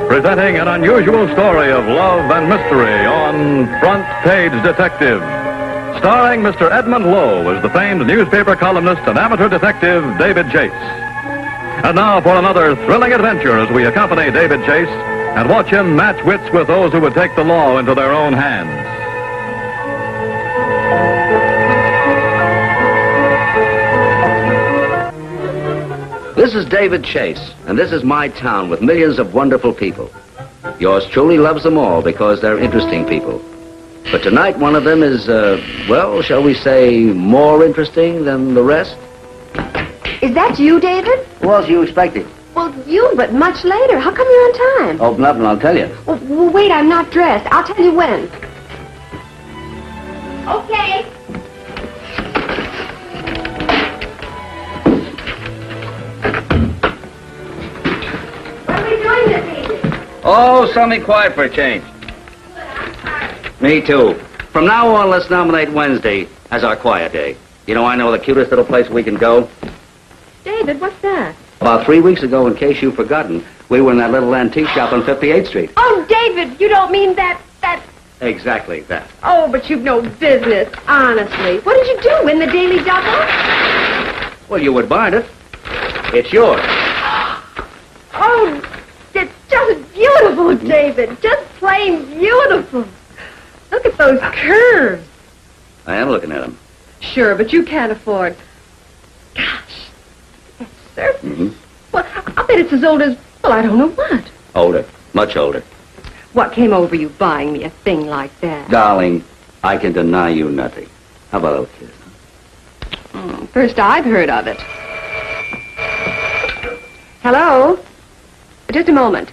presenting an unusual story of love and mystery on Front Page Detective. Starring Mr. Edmund Lowe as the famed newspaper columnist and amateur detective David Chase. And now for another thrilling adventure as we accompany David Chase and watch him match wits with those who would take the law into their own hands. This is David Chase, and this is my town with millions of wonderful people. Yours truly loves them all because they're interesting people. But tonight one of them is, well, shall we say, more interesting than the rest? Is that you, David? Who else you expecting? Well, you, but much later. How come you're on time? Open up and I'll tell you. Well, wait, I'm not dressed. I'll tell you when. Okay. What are we doing this evening? Oh, something quiet for a change. Me too. From now on, let's nominate Wednesday as our quiet day. You know, I know the cutest little place we can go. David, what's that? About 3 weeks ago, in case you've forgotten, we were in that little antique shop on 58th Street. Oh, David, you don't mean that... Exactly that. Oh, but you've no business, honestly. What did you do, win the Daily Double? Well, you would buy it. It's yours. Oh, it's just beautiful, David. Just plain beautiful. Look at those curves. I am looking at them. Sure, but you can't afford... Gosh, that's certain. Mm-hmm. Well, I'll bet it's as old as, well, I don't know what. Older. Much older. What came over you buying me a thing like that? Darling, I can deny you nothing. How about a little kiss? First I've heard of it. Hello? Just a moment.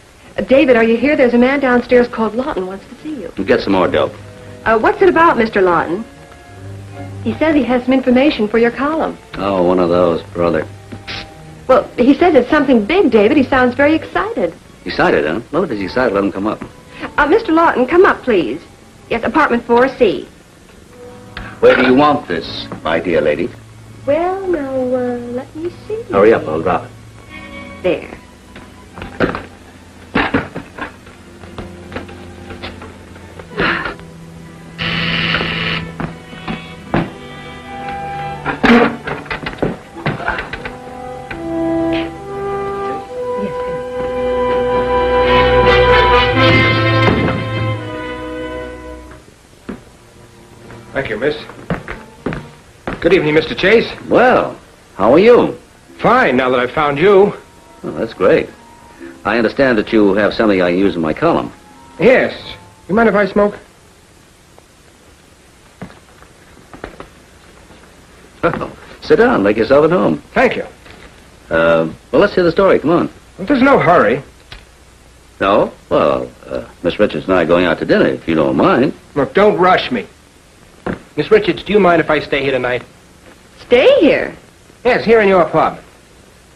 David, are you here? There's a man downstairs called Lawton wants to see you. Get some more dope. What's it about, Mr. Lawton? He says he has some information for your column. Oh, one of those, brother. Well, he says it's something big, David. He sounds very excited. Excited, huh? Well, if he's excited, let him come up. Mr. Lawton, come up, please. Yes, apartment 4C. Where do you want this, my dear lady? Well, now, let me see. Hurry up, I'll drop it. There. Thank you, miss. Good evening, Mr. Chase. Well, how are you? Fine, now that I've found you. Oh, that's great. I understand that you have something I can use in my column. Yes. You mind if I smoke? Oh, sit down, make yourself at home. Thank you. Well, let's hear the story. Come on. Well, there's no hurry. No? Well, Miss Richards and I are going out to dinner, if you don't mind. Look, don't rush me. Miss Richards, do you mind if I stay here tonight? Stay here? Yes, here in your apartment.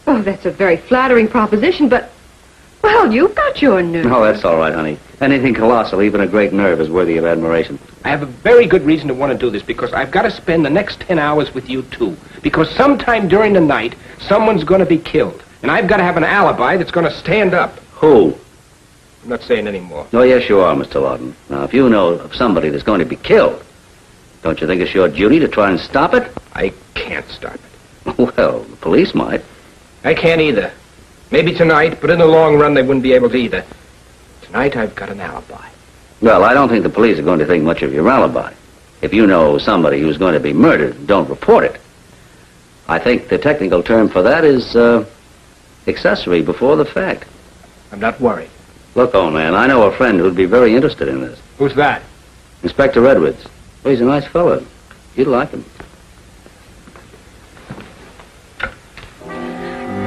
Oh, that's a very flattering proposition, but... Well, you've got your nerve. Oh, that's all right, honey. Anything colossal, even a great nerve, is worthy of admiration. I have a very good reason to want to do this, because I've got to spend the next 10 hours with you, too. Because sometime during the night, someone's going to be killed. And I've got to have an alibi that's going to stand up. Who? I'm not saying any more. Oh, yes, you are, Mr. Lawton. Now, if you know of somebody that's going to be killed, don't you think it's your duty to try and stop it? I can't stop it. Well, the police might. I can't either. Maybe tonight, but in the long run, they wouldn't be able to either. Tonight, I've got an alibi. Well, I don't think the police are going to think much of your alibi. If you know somebody who's going to be murdered, don't report it. I think the technical term for that is, accessory before the fact. I'm not worried. Look, old man, I know a friend who'd be very interested in this. Who's that? Inspector Edwards. Well, he's a nice fellow. You'd like him.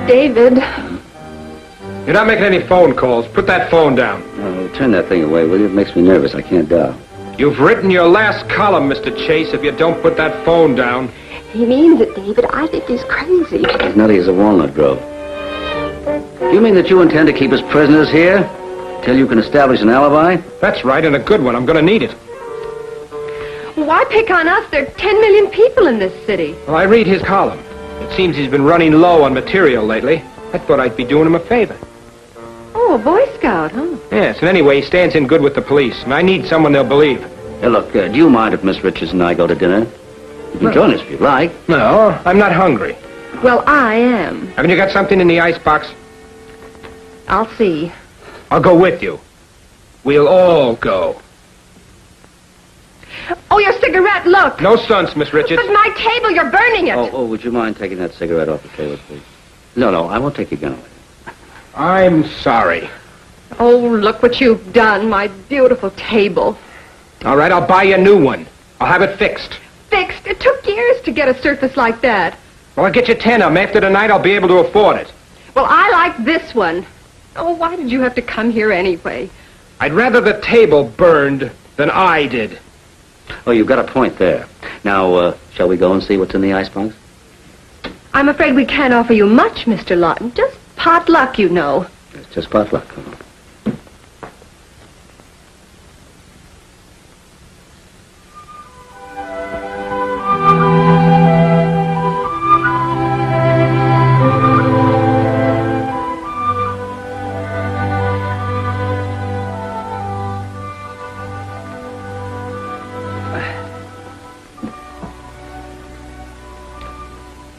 David. You're not making any phone calls. Put that phone down. Oh, turn that thing away, will you? It makes me nervous. I can't dial. You've written your last column, Mr. Chase, if you don't put that phone down. He means it, David. I think he's crazy. As nutty as a walnut grove. Do you mean that you intend to keep us prisoners here till you can establish an alibi? That's right, and a good one. I'm going to need it. Why pick on us? There are 10 million people in this city. Well, I read his column. It seems he's been running low on material lately. I thought I'd be doing him a favor. Oh, Oh, a Boy Scout, huh? Yes, and anyway, he stands in good with the police, and I need someone they'll believe. Hey, look, do you mind if Miss Richards and I go to dinner? You can join us if you like. No, I'm not hungry. Well, I am. Haven't you got something in the icebox? I'll see. I'll go with you. We'll all go. Oh, your cigarette, look! No stunts, Miss Richards. But my table, you're burning it! Oh, would you mind taking that cigarette off the table, please? No, I won't take your gun away. I'm sorry. Oh, look what you've done, my beautiful table. All right, I'll buy you a new one. I'll have it fixed. Fixed? It took years to get a surface like that. Well, I'll get you 10 of them. After tonight, I'll be able to afford it. Well, I like this one. Oh, why did you have to come here anyway? I'd rather the table burned than I did. Oh, you've got a point there. Now, shall we go and see what's in the icebox? I'm afraid we can't offer you much, Mr. Lawton. Just pot luck, you know. It's just potluck.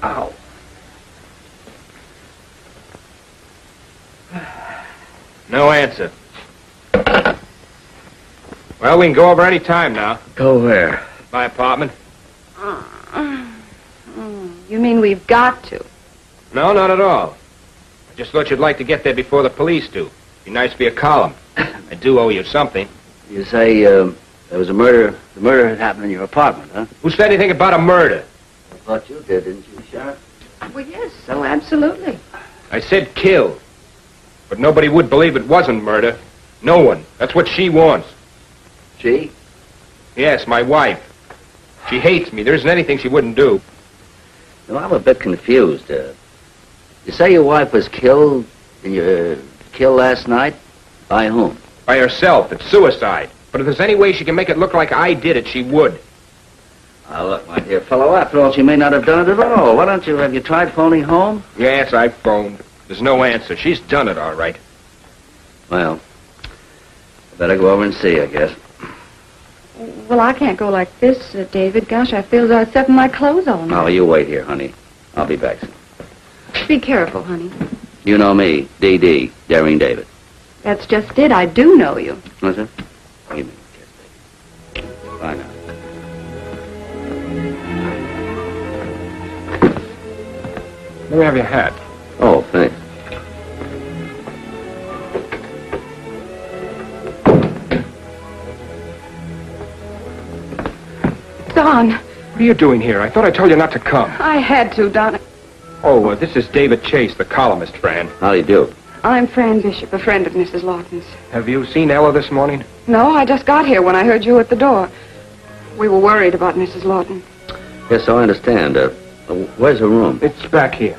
Ow. No answer. Well, we can go over any time now. Go where? My apartment. You mean we've got to? No, not at all. I just thought you'd like to get there before the police do. Be nice for your column. I do owe you something. You say, there was a murder. The murder had happened in your apartment, huh? Who said anything about a murder? I thought you did, didn't you, Sheriff? Well, yes, so absolutely. I said kill. But nobody would believe it wasn't murder. No one. That's what she wants. She? Yes, my wife. She hates me. There isn't anything she wouldn't do. No, I'm a bit confused. You say your wife was killed, killed last night? By whom? By herself. It's suicide. But if there's any way she can make it look like I did it, she would. Now, look, my dear fellow, after all, she may not have done it at all. Why don't you, have you tried phoning home? Yes, I phoned. There's no answer. She's done it, all right. Well, I better go over and see, I guess. Well, I can't go like this, David. Gosh, I feel as though I stepped in my clothes all night. Oh, you wait here, honey. I'll be back soon. Be careful, honey. You know me, D.D., Daring David. That's just it. I do know you. What's that? Give me a kiss, baby. Bye now. Let me have your hat. Oh, thanks. Don, What are you doing here? I thought I told you not to come. I had to, Don. Oh, this is David Chase, the columnist, Fran. How do you do? I'm Fran Bishop, a friend of Mrs. Lawton's. Have you seen Ella this morning? No, I just got here when I heard you at the door. We were worried about Mrs. Lawton. Yes, I understand. Where's her room? It's back here.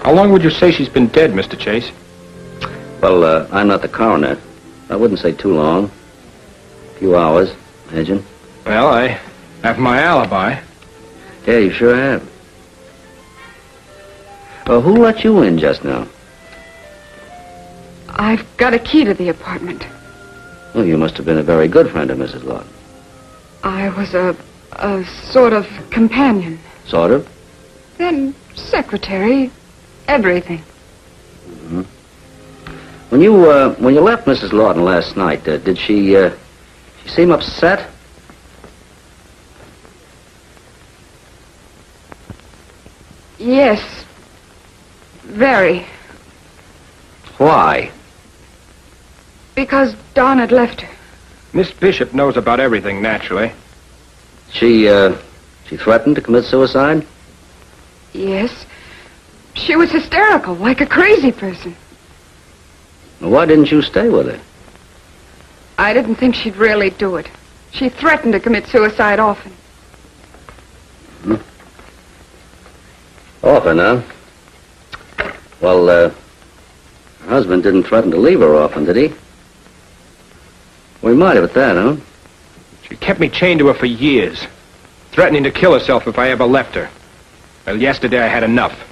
How long would you say she's been dead, Mr. Chase? Well, I'm not the coroner. I wouldn't say too long. A few hours, imagine. Well, I have my alibi. Yeah, you sure have. Who let you in just now? I've got a key to the apartment. Well, you must have been a very good friend of Mrs. Lawton. I was a sort of companion. Sort of? Then secretary, everything. Mm-hmm. When you left Mrs. Lawton last night, did she seem upset? Yes. Very. Why? Because Don had left her. Miss Bishop knows about everything, naturally. She threatened to commit suicide? Yes. She was hysterical, like a crazy person. Why didn't you stay with her? I didn't think she'd really do it. She threatened to commit suicide often. Hmm. Often, huh? Well, Her husband didn't threaten to leave her often, did he? We might have at that, huh? She kept me chained to her for years, threatening to kill herself if I ever left her. Well, yesterday I had enough.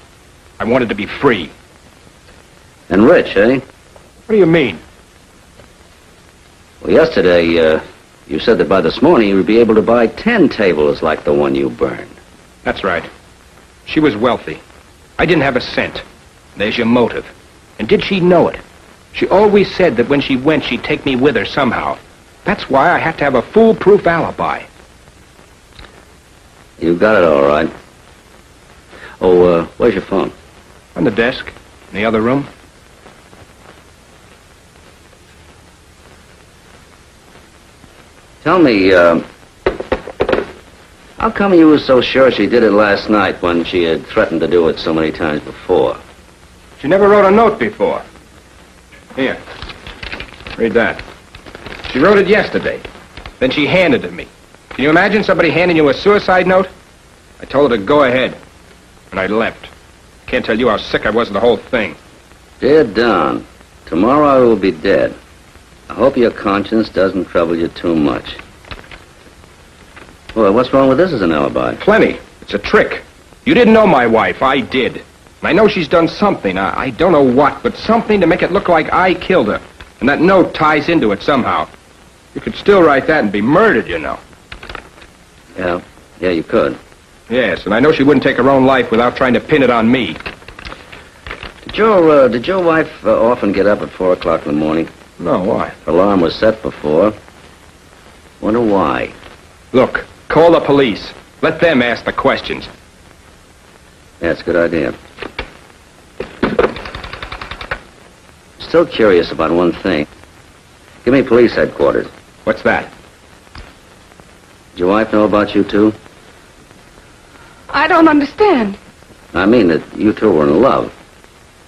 I wanted to be free. And rich, eh? What do you mean? Well, yesterday, you said that by this morning you would be able to buy 10 tables like the one you burned. That's right. She was wealthy. I didn't have a cent. There's your motive. And did she know it? She always said that when she went, she'd take me with her somehow. That's why I had to have a foolproof alibi. You got it all right. Oh, where's your phone? On the desk, in the other room. Tell me, how come you were so sure she did it last night when she had threatened to do it so many times before? She never wrote a note before. Here. Read that. She wrote it yesterday. Then she handed it to me. Can you imagine somebody handing you a suicide note? I told her to go ahead. And I left. Can't tell you how sick I was of the whole thing. Dear Don, tomorrow I will be dead. I hope your conscience doesn't trouble you too much. Well, what's wrong with this as an alibi? Plenty. It's a trick. You didn't know my wife. I did. And I know she's done something. I don't know what, but something to make it look like I killed her. And that note ties into it somehow. You could still write that and be murdered, you know. Yeah, you could. Yes, and I know she wouldn't take her own life without trying to pin it on me. Did your wife often get up at 4 o'clock in the morning? No, why? Her alarm was set before. Wonder why. Look, call the police. Let them ask the questions. Yeah, it's a good idea. Still curious about one thing. Give me police headquarters. What's that? Did your wife know about you two? I don't understand. I mean that you two were in love.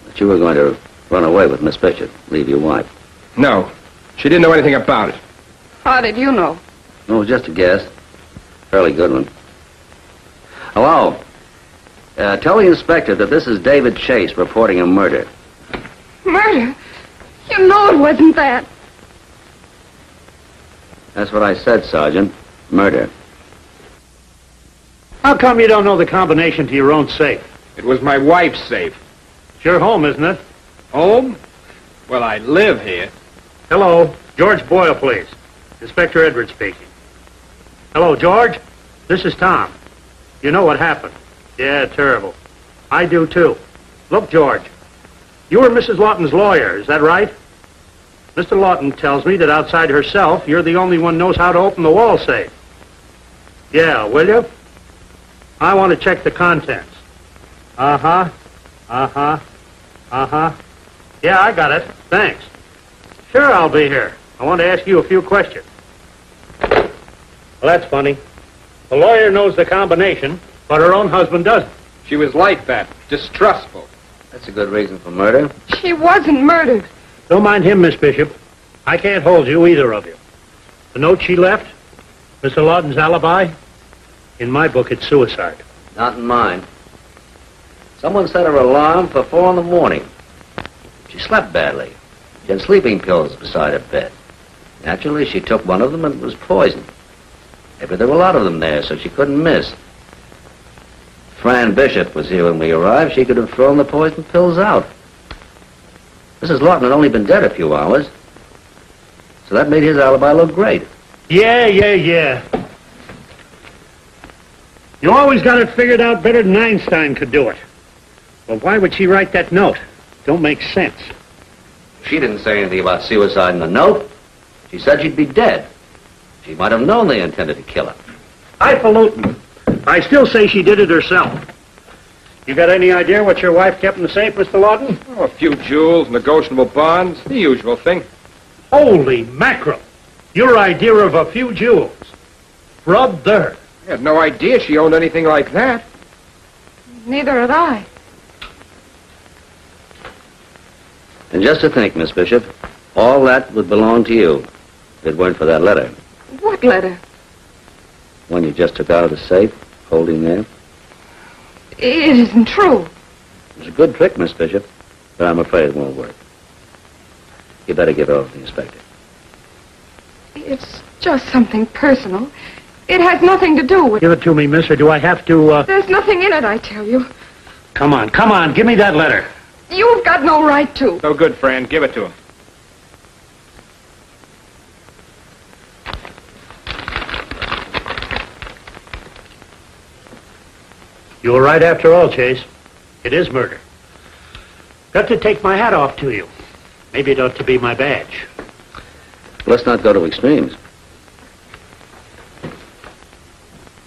That you were going to run away with Miss Bishop, leave your wife. No, she didn't know anything about it. How did you know? No, it was just a guess. Fairly good one. Hello. Tell the inspector that this is David Chase reporting a murder. Murder? You know it wasn't that. That's what I said, Sergeant. Murder. How come you don't know the combination to your own safe? It was my wife's safe. It's your home, isn't it? Home? Well, I live here. Hello. George Boyle, please. Inspector Edwards speaking. Hello, George. This is Tom. You know what happened? Yeah, terrible. I do, too. Look, George. You were Mrs. Lawton's lawyer, is that right? Mr. Lawton tells me that outside herself, you're the only one knows how to open the wall safe. Yeah, will you? I want to check the contents. Uh-huh. Uh-huh. Uh-huh. Yeah, I got it. Thanks. Sure, I'll be here. I want to ask you a few questions. Well, that's funny. The lawyer knows the combination, but her own husband doesn't. She was like that, distrustful. That's a good reason for murder. She wasn't murdered. Don't mind him, Miss Bishop. I can't hold you, either of you. The note she left, Mr. Lawton's alibi, in my book, it's suicide. Not in mine. Someone set her alarm for 4 in the morning. She slept badly. She had sleeping pills beside her bed. Naturally, she took one of them and it was poisoned. Maybe there were a lot of them there, so she couldn't miss. Fran Bishop was here when we arrived. She could have thrown the poison pills out. Mrs. Lawton had only been dead a few hours, so that made his alibi look great. Yeah. You always got it figured out better than Einstein could do it. Well, why would she write that note? Don't make sense. She didn't say anything about suicide in the note. She said she'd be dead. She might have known they intended to kill her. Highfalutin. I still say she did it herself. You got any idea what your wife kept in the safe, Mr. Lawton? Oh, a few jewels, negotiable bonds, the usual thing. Holy mackerel. Your idea of a few jewels. Brother. I had no idea she owned anything like that. Neither had I. And just to think, Miss Bishop, all that would belong to you if it weren't for that letter. What letter? One you just took out of the safe, holding there. It isn't true. It was a good trick, Miss Bishop, but I'm afraid it won't work. You better give it over to the inspector. It's just something personal. It has nothing to do with... Give it to me, miss, or do I have to, There's nothing in it, I tell you. Come on, give me that letter. You've got no right to. No good, Fran. Give it to him. You were right after all, Chase. It is murder. Got to take my hat off to you. Maybe it ought to be my badge. Let's not go to extremes.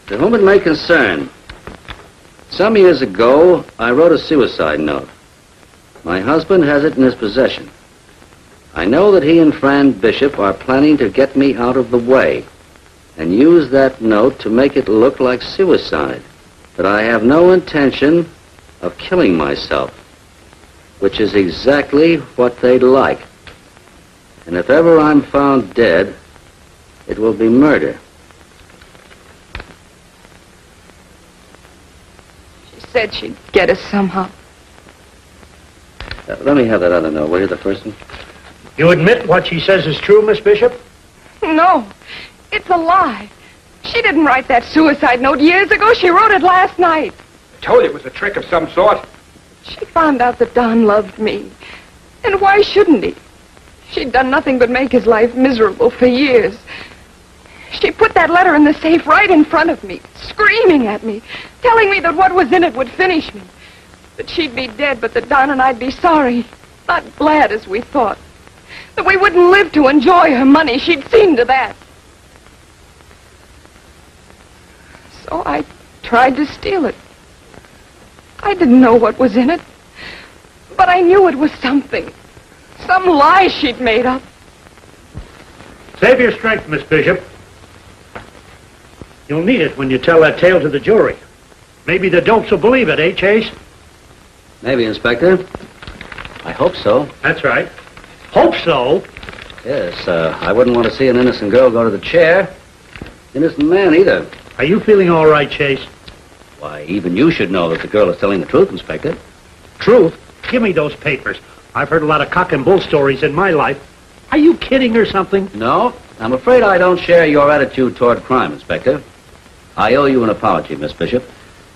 To whom it may concern, some years ago, I wrote a suicide note. My husband has it in his possession. I know that he and Fran Bishop are planning to get me out of the way and use that note to make it look like suicide. But I have no intention of killing myself, which is exactly what they'd like. And if ever I'm found dead, it will be murder. She said she'd get us somehow. Let me have that other note, will you, the first one? You admit what she says is true, Miss Bishop? No, it's a lie. She didn't write that suicide note years ago. She wrote it last night. I told you it was a trick of some sort. She found out that Don loved me. And why shouldn't he? She'd done nothing but make his life miserable for years. She put that letter in the safe right in front of me, screaming at me, telling me that what was in it would finish me. That she'd be dead, but that Don and I'd be sorry, not glad as we thought. That we wouldn't live to enjoy her money. She'd seen to that. So I tried to steal it. I didn't know what was in it, but I knew it was something. Some lie she'd made up. Save your strength, Miss Bishop. You'll need it when you tell that tale to the jury. Maybe the dopes will believe it, eh, Chase? Maybe, Inspector. I hope so. That's right. Hope so. Yes, I wouldn't want to see an innocent girl go to the chair. Innocent man, either. Are you feeling all right, Chase? Why, even you should know that the girl is telling the truth, Inspector. Truth? Give me those papers. I've heard a lot of cock and bull stories in my life. Are you kidding or something? No, I'm afraid I don't share your attitude toward crime, Inspector. I owe you an apology, Miss Bishop.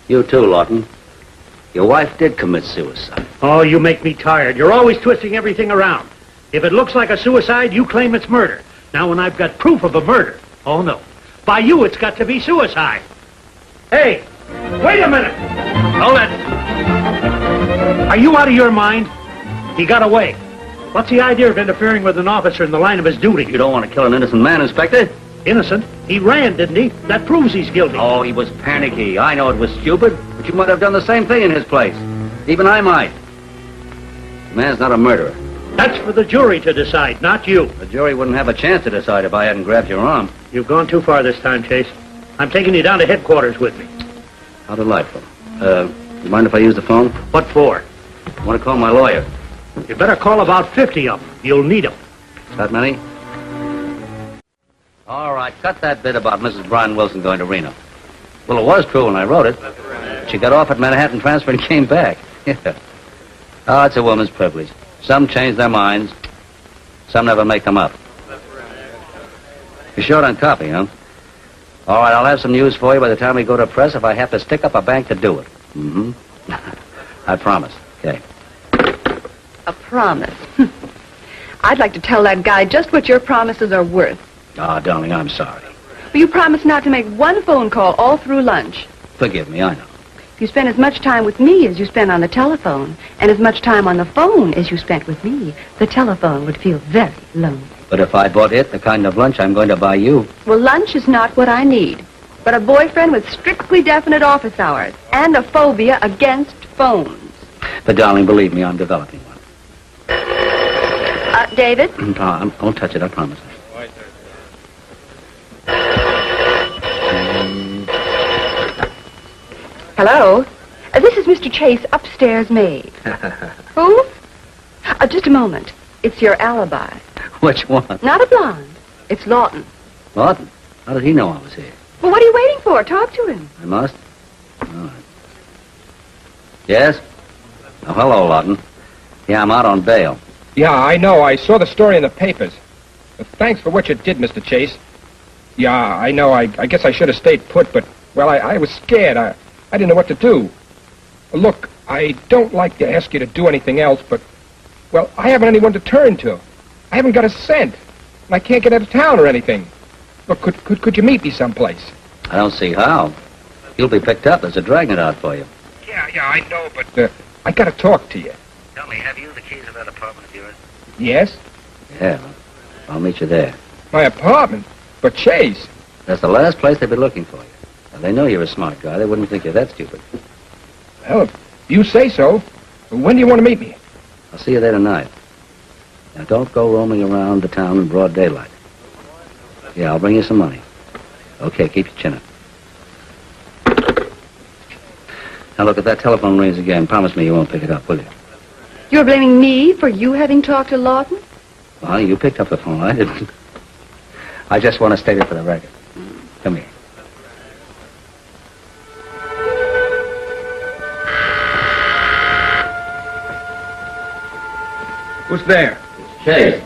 You too, Lawton. Your wife did commit suicide. Oh, you make me tired. You're always twisting everything around. If it looks like a suicide, you claim it's murder. Now, when I've got proof of a murder, oh, no. By you, it's got to be suicide. Hey, wait a minute. Hold it. Are you out of your mind? He got away. What's the idea of interfering with an officer in the line of his duty? You don't want to kill an innocent man, Inspector? Innocent? He ran, didn't he? That proves he's guilty. Oh, he was panicky. I know it was stupid, but you might have done the same thing in his place. Even I might. The man's not a murderer. That's for the jury to decide, not you. The jury wouldn't have a chance to decide if I hadn't grabbed your arm. You've gone too far this time, Chase. I'm taking you down to headquarters with me. How delightful. You mind if I use the phone? What for? I want to call my lawyer. You better call about 50 of them. You'll need them. That many? All right, cut that bit about Mrs. Brian Wilson going to Reno. Well, it was true when I wrote it. She got off at Manhattan Transfer and came back. Yeah. Oh, it's a woman's privilege. Some change their minds. Some never make them up. You're short on copy, huh? All right, I'll have some news for you by the time we go to press if I have to stick up a bank to do it. Mm-hmm. I promise. Okay. A promise. I'd like to tell that guy just what your promises are worth. Oh, darling, I'm sorry. Will you promise not to make one phone call all through lunch? Forgive me, I know. If you spend as much time with me as you spend on the telephone, and as much time on the phone as you spent with me, the telephone would feel very lonely. But if I bought it, the kind of lunch I'm going to buy you... Well, lunch is not what I need, but a boyfriend with strictly definite office hours and a phobia against phones. But, darling, believe me, I'm developing one. David? I won't touch it, I promise. Hello? This is Mr. Chase, upstairs maid. Who? Just a moment. It's your alibi. Which one? Not a blonde. It's Lawton. Lawton? How did he know I was here? Well, what are you waiting for? Talk to him. I must? All right. Yes? Oh, hello, Lawton. Yeah, I'm out on bail. Yeah, I know. I saw the story in the papers. But thanks for what you did, Mr. Chase. Yeah, I know. I guess I should have stayed put, but, well, I was scared. I didn't know what to do. Look, I don't like to ask you to do anything else, but, well, I haven't anyone to turn to. I haven't got a cent. And I can't get out of town or anything. Look, could you meet me someplace? I don't see how. You'll be picked up. There's a dragnet out for you. Yeah, I know, but, I gotta talk to you. Tell me, have you the keys of that apartment of yours? Yes? Yeah. I'll meet you there. My apartment? But Chase. That's the last place they'd be looking for you. Now, they know you're a smart guy. They wouldn't think you're that stupid. Well, if you say so. When do you want to meet me? I'll see you there tonight. Now, don't go roaming around the town in broad daylight. Yeah, I'll bring you some money. Okay, keep your chin up. Now, look, if that telephone rings again, promise me you won't pick it up, will you? You're blaming me for you having talked to Lawton? Well, you picked up the phone. I didn't. I just want to state it for the record. Come here. Who's there? Chase.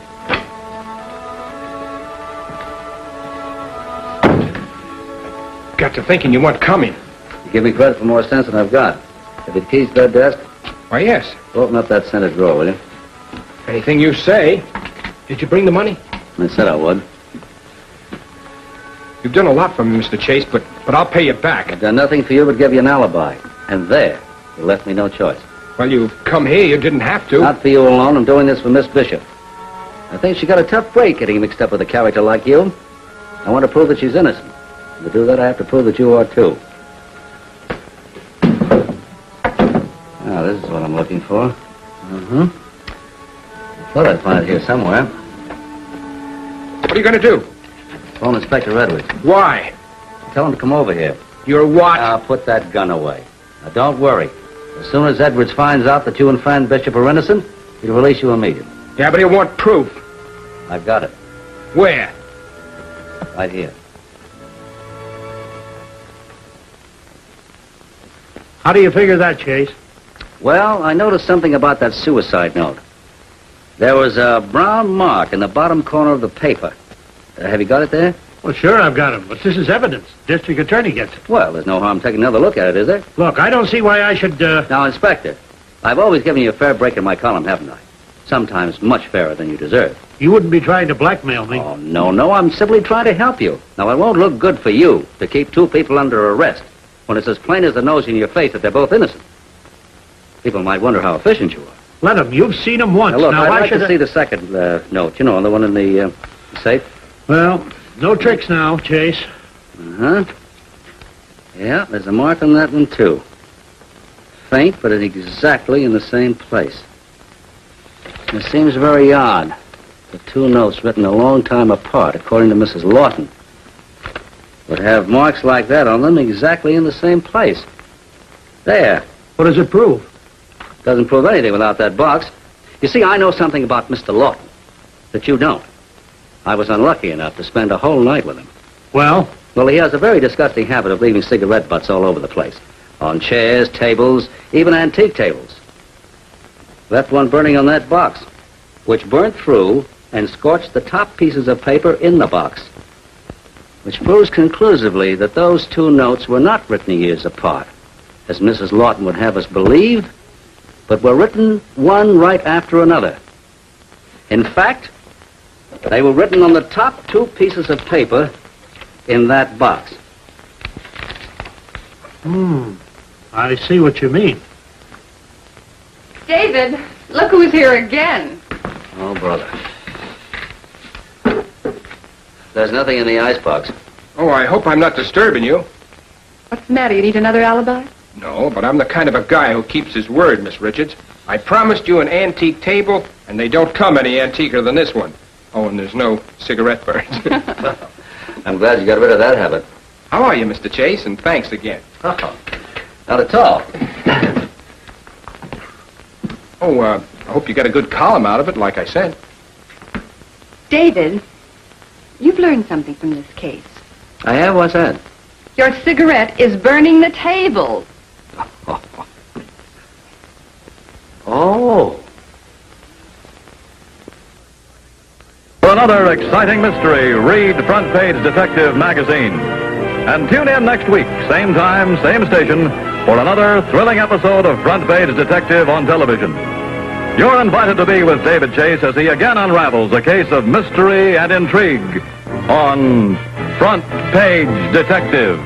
Got to thinking you weren't coming. You give me credit for more sense than I've got. Have you the keys to that desk? Why, yes. Open up that center drawer, will you? Anything you say. Did you bring the money? I said I would. You've done a lot for me, Mr. Chase, but I'll pay you back. I've done nothing for you but give you an alibi. And there, you left me no choice. Well, you come here. You didn't have to. Not for you alone. I'm doing this for Miss Bishop. I think she got a tough break getting mixed up with a character like you. I want to prove that she's innocent. And to do that, I have to prove that you are too. Now, this is what I'm looking for. I thought I'd find it here somewhere. What are you going to do? Phone Inspector Edwards. Why? Tell him to come over here. You're what? Now, put that gun away. Now, don't worry. As soon as Edwards finds out that you and Fran Bishop are innocent, he'll release you immediately. Yeah, but he'll want proof. I've got it. Where? Right here. How do you figure that, Chase? Well, I noticed something about that suicide note. There was a brown mark in the bottom corner of the paper. Have you got it there? Well, sure, I've got him, but this is evidence. District attorney gets it. Well, there's no harm taking another look at it, is there? Look, I don't see why I should, Now, Inspector, I've always given you a fair break in my column, haven't I? Sometimes much fairer than you deserve. You wouldn't be trying to blackmail me. Oh, no, I'm simply trying to help you. Now, it won't look good for you to keep two people under arrest when it's as plain as the nose in your face that they're both innocent. People might wonder how efficient you are. Let him. You've seen him once. Now, look, I'd why like should to see the second note. You know, the one in the safe. Well, no tricks now, Chase. Uh-huh. Yeah, there's a mark on that one, too. Faint, but it's exactly in the same place. It seems very odd. The two notes written a long time apart, according to Mrs. Lawton, would have marks like that on them exactly in the same place. There. What does it prove? Doesn't prove anything without that box. You see, I know something about Mr. Lawton that you don't. I was unlucky enough to spend a whole night with him. Well? Well, he has a very disgusting habit of leaving cigarette butts all over the place. On chairs, tables, even antique tables. Left one burning on that box, which burnt through and scorched the top pieces of paper in the box. Which proves conclusively that those two notes were not written years apart, as Mrs. Lawton would have us believe, but were written one right after another. In fact, they were written on the top two pieces of paper in that box. I see what you mean. David, look who's here again. Oh, brother. There's nothing in the icebox. Oh, I hope I'm not disturbing you. What's the matter? You need another alibi? No, but I'm the kind of a guy who keeps his word, Miss Richards. I promised you an antique table, and they don't come any antiquer than this one. Oh, and there's no cigarette burns. I'm glad you got rid of that habit. How are you, Mr. Chase? And thanks again. Oh, not at all. Oh, I hope you got a good column out of it, like I said. David, you've learned something from this case. I have? What's that? Your cigarette is burning the table. Oh. For another exciting mystery, read Front Page Detective magazine. And tune in next week, same time, same station, for another thrilling episode of Front Page Detective on television. You're invited to be with David Chase as he again unravels a case of mystery and intrigue on Front Page Detective.